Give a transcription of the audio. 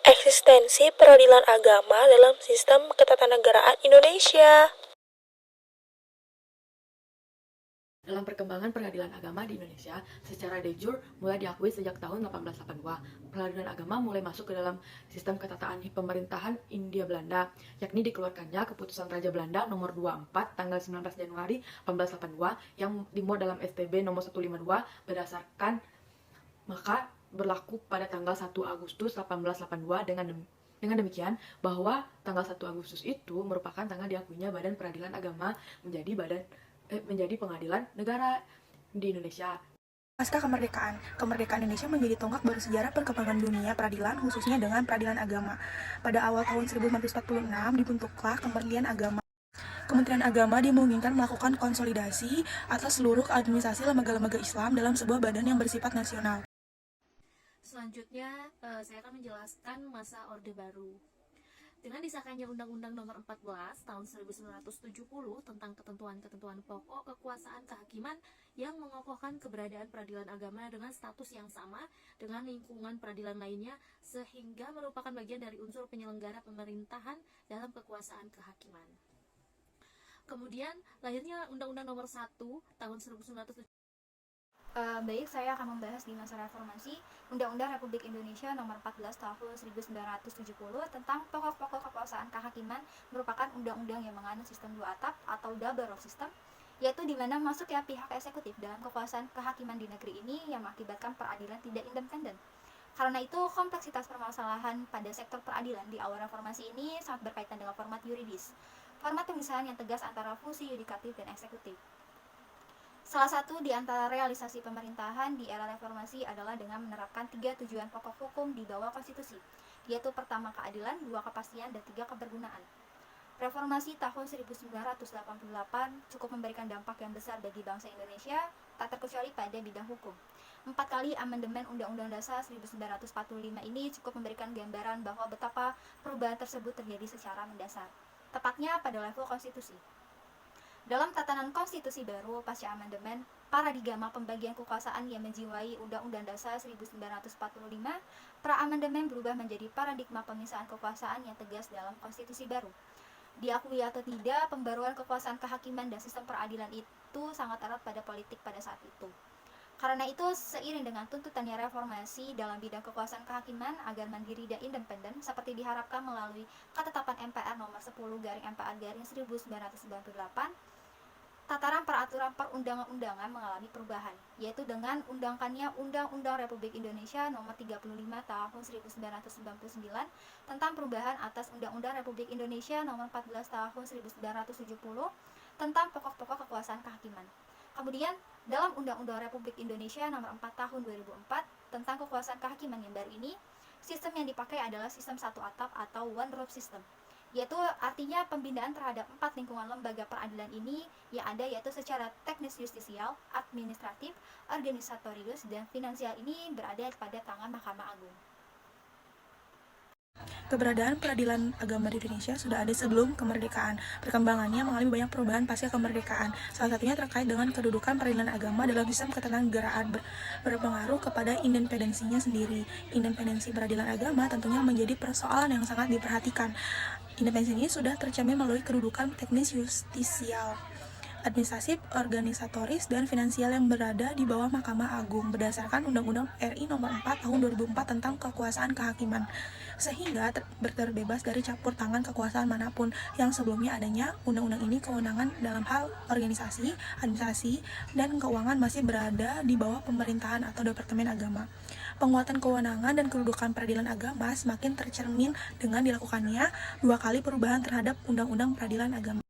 Eksistensi peradilan agama dalam sistem ketatanegaraan Indonesia. Dalam perkembangan peradilan agama di Indonesia, secara de jure mulai diakui sejak tahun 1882. Peradilan agama mulai masuk ke dalam sistem ketataan pemerintahan Hindia Belanda, yakni dikeluarkannya Keputusan Raja Belanda nomor 24 tanggal 19 Januari 1882 yang dimuat dalam STB nomor 152 berdasarkan maka berlaku pada tanggal 1 Agustus 1882 dengan demikian bahwa tanggal 1 Agustus itu merupakan tanggal diakuinya Badan Peradilan Agama menjadi pengadilan negara di Indonesia. Pasca kemerdekaan, kemerdekaan Indonesia menjadi tonggak bersejarah perkembangan dunia peradilan, khususnya dengan peradilan agama. Pada awal tahun 1946 dibentuklah Kementerian Agama. Kementerian Agama dimungkinkan melakukan konsolidasi atas seluruh administrasi lembaga-lembaga Islam dalam sebuah badan yang bersifat nasional. Selanjutnya, saya akan menjelaskan masa Orde Baru. Dengan disahkannya Undang-Undang Nomor 14 Tahun 1970 tentang ketentuan-ketentuan pokok kekuasaan kehakiman yang mengokohkan keberadaan peradilan agama dengan status yang sama dengan lingkungan peradilan lainnya sehingga merupakan bagian dari unsur penyelenggara pemerintahan dalam kekuasaan kehakiman. Kemudian lahirnya Undang-Undang Nomor 1 Tahun 1970. Baik, saya akan membahas di masa reformasi Undang-Undang Republik Indonesia Nomor 14 Tahun 1970 tentang pokok-pokok kekuasaan kehakiman merupakan undang-undang yang menganut sistem dua atap atau double role system, yaitu di mana masuk ya pihak eksekutif dalam kekuasaan kehakiman di negeri ini yang mengakibatkan peradilan tidak independen. Karena itu, kompleksitas permasalahan pada sektor peradilan di awal reformasi ini sangat berkaitan dengan format yuridis, format pemisahan yang tegas antara fungsi yudikatif dan eksekutif. Salah satu di antara realisasi pemerintahan di era reformasi adalah dengan menerapkan 3 tujuan pokok hukum di bawah konstitusi, yaitu pertama keadilan, 2 kepastian, dan 3 kebergunaan. Reformasi tahun 1988 cukup memberikan dampak yang besar bagi bangsa Indonesia, tak terkecuali pada bidang hukum. 4 kali amandemen Undang-Undang Dasar 1945 ini cukup memberikan gambaran bahwa betapa perubahan tersebut terjadi secara mendasar, tepatnya pada level konstitusi. Dalam tatanan konstitusi baru pasca amandemen, paradigma pembagian kekuasaan yang menjiwai Undang-Undang Dasar 1945, pra-amandemen berubah menjadi paradigma pemisahan kekuasaan yang tegas dalam konstitusi baru. Diakui atau tidak, pembaruan kekuasaan kehakiman dan sistem peradilan itu sangat erat pada politik pada saat itu. Karena itu, seiring dengan tuntutannya reformasi dalam bidang kekuasaan kehakiman agar mandiri dan independen seperti diharapkan melalui ketetapan MPR nomor 10/MPR/1998, tataran peraturan perundang-undangan mengalami perubahan, yaitu dengan undangkannya Undang-Undang Republik Indonesia Nomor 35 Tahun 1999 tentang perubahan atas Undang-Undang Republik Indonesia Nomor 14 Tahun 1970 tentang pokok-pokok kekuasaan kehakiman. Kemudian, dalam Undang-Undang Republik Indonesia Nomor 4 Tahun 2004 tentang kekuasaan kehakiman yang baru ini, sistem yang dipakai adalah sistem satu atap atau one roof system, yaitu artinya pembinaan terhadap 4 lingkungan lembaga peradilan ini yang ada, yaitu secara teknis justisial, administratif, organisatorius, dan finansial ini berada pada tangan Mahkamah Agung. Keberadaan peradilan agama di Indonesia sudah ada sebelum kemerdekaan. Perkembangannya mengalami banyak perubahan pasca kemerdekaan. Salah satunya terkait dengan kedudukan peradilan agama dalam sistem ketatanegaraan berpengaruh kepada independensinya sendiri. Independensi peradilan agama tentunya menjadi persoalan yang sangat diperhatikan. Independensi ini sudah tercermin melalui kedudukan teknis justisial, administratif, organisatoris, dan finansial yang berada di bawah Mahkamah Agung berdasarkan Undang-Undang RI Nomor 4 Tahun 2004 tentang kekuasaan kehakiman, sehingga terbebas dari campur tangan kekuasaan manapun. Yang sebelumnya adanya undang-undang ini, kewenangan dalam hal organisasi, administrasi, dan keuangan masih berada di bawah pemerintahan atau Departemen Agama. Penguatan kewenangan dan kedudukan peradilan agama semakin tercermin dengan dilakukannya 2 kali perubahan terhadap Undang-Undang Peradilan Agama.